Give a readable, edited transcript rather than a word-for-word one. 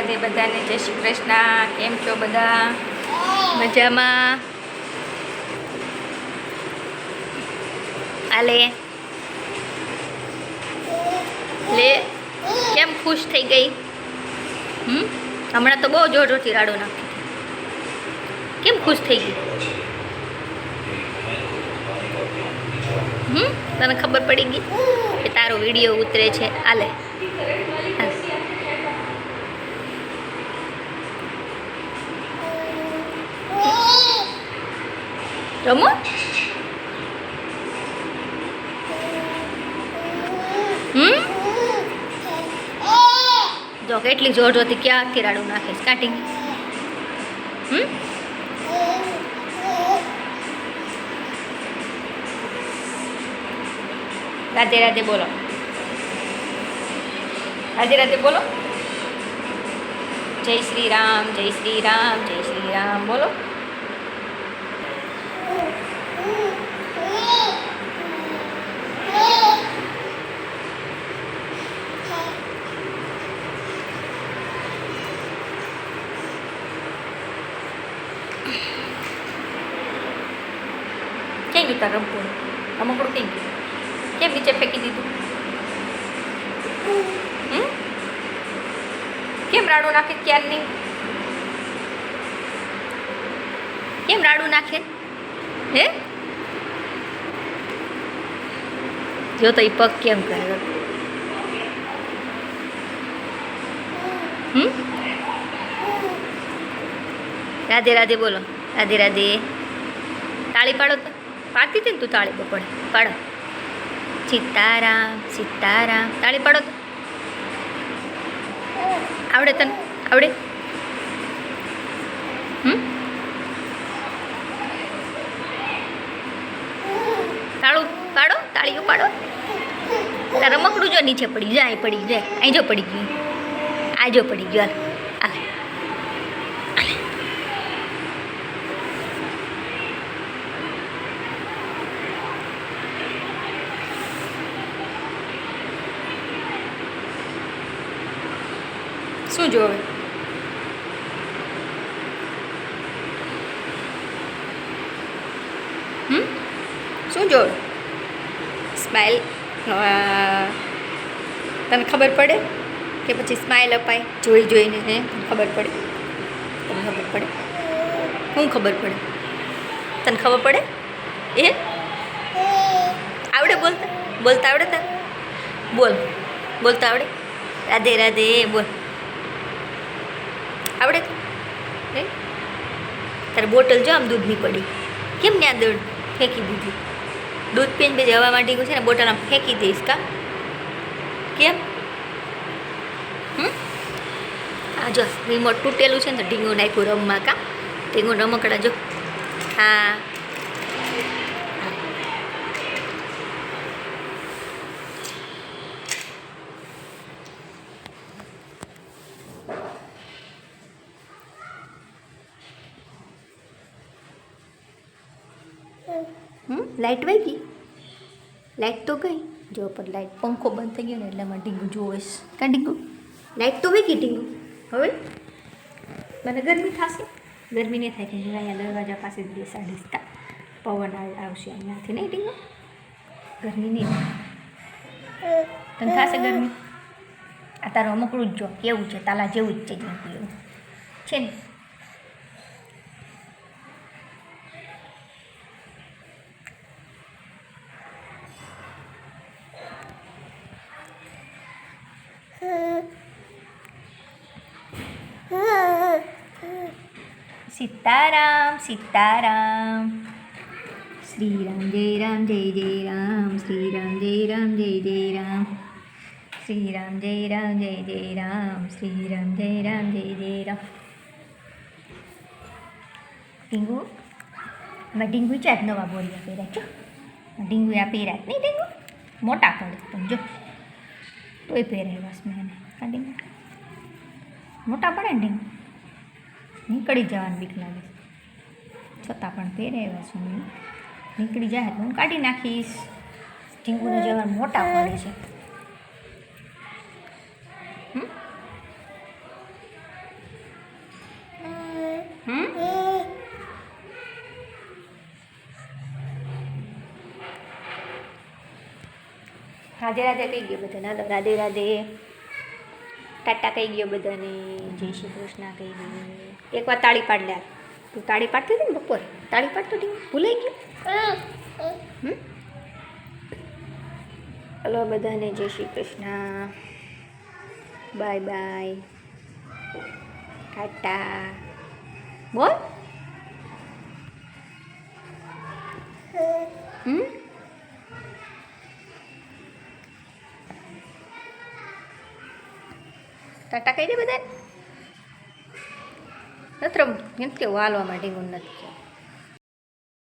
રાધે બધાને, જય શ્રી કૃષ્ણ. કેમ છો બધા? મજામાં? આલે લે, કેમ ખુશ થઈ ગઈ? હમણાં તો બહુ જોર જોરથી રાડો નાખી. કેમ ખુશ થઈ ગઈ? તને ખબર પડી ગઈ કે તારો વિડીયો ઉતરે છે? આલે રમો. જો કેટલી જોર જોરથી ક્યાંથી રાડું નાખે છે કાઢી. રાધે રાધે બોલો. રાધે રાધે બોલો. જય શ્રી રામ, જય શ્રી રામ, જય શ્રી રામ બોલો. ક્યાં ગયું તાર રમકડું? રમકડું ક્યાં ગયું? કેમ નીચે ફેંકી દીધું? કેમ રાડું નાખે ક્યારની? કેમ રાડું નાખે? હે જો તો એ પગ કેમ કરે? રાધે રાધે બોલો. રાધે રાધે. તાળી પાડો તો. પાડતી હતી ને તું તાળી બપોરે? પાડો. સીતારામ સીતારામ. તાળી પાડો તો. આવડે તને? આવડે? તાળું પાડો. તાળીઓ પાડો. તાર રમકડું જો નીચે પડી જાય. પડી જાય. અહીં જો પડી ગયું. આ જો પડી ગયું. હાલ શું જોવે? શું જોવે? સ્માઈલ. તને ખબર પડે કે પછી સ્માઈલ અપાય જોઈ જોઈને? હે ખબર પડે? તને ખબર પડે? શું ખબર પડે? તને ખબર પડે? એ આવડે બોલતા? બોલતા આવડે તને? બોલ. બોલતા આવડે? રાધે રાધે બોલ. આવડે? તારે બોટલ જો આમ દૂધની પડી. કેમ ત્યાં દૂધ ફેંકી દીધી? દૂધ પીને પછી હવા માંડી ગયું છે ને, બોટલ આમ ફેંકી દઈશ કા? કેમ? આ જો રિમોટ તૂટેલું છે ને તો ઢીંગું નાખ્યું રમવા કા? ઢીંગું રમકડા જો. હા લાઇટ વહી ગઈ. લાઇટ તો ગઈ જો, પણ લાઇટ પંખો બંધ થઈ ગયો ને એટલામાં ઢીંગું જોઈશ કાં? ઢીંગું લાઇટ તો વહી ગઈ. ઢીંગું હવે મને ગરમી થશે? ગરમી નહીં થાય કે અહીંયા દરવાજા પાસે જ બેસાડીશ કા? પવન આવશે અહીંયાથી. નહીં ઢીંગું ગરમી નહીં થાય. તને થશે ગરમી? આ તારું અમુકડું જ જો કેવું છે, તાલા જેવું જ છે. ઢીંગું એવું છે ને? સીતારામ સીતારામ. શ્રી રામ જય રામ જય જય રામ. શ્રી રામ જય રામ જય જય રામ. શ્રી રામ જય રામ જય જય રામ. શ્રી રામ જય રામ જય જય રામ. ઢીંગુ એમાં ઢીંગુ ચાર નવા બોલિયા પહેર્યા છો. ઢીંગુ આ પહેર્યા નહીં? ઢીંગુ મોટા પડે પણ જો તોય પહેરાય બસ મેં એને કાઢીને. મોટા પડે ને ઢીંગુ, નીકળી જવાની બીક લાગે છતાં પણ પહેરાવ્યા છું. નીકળી જાય તો હું કાઢી નાખીશ. ઢીંગુને જવા મોટા પડે છે. રાધે રાધે કહી ગયો બધાને. હાલો રાધે રાધે, ટાટા કહી ગયો બધાને, જય શ્રી કૃષ્ણ કહી ગયો. એકવાર તાળી પાડ લે. તું તાળી પાડતી હતી ને બપોરે, તાળી પાડતો હતી, ભૂલાઈ ગયું. હલો બધાને જય શ્રી કૃષ્ણ, બાય બાય, ટાટા બોલ. ટાટા કહી દે બધાને. નથી રમતું એમ કેવું હાલવા માટે નથી.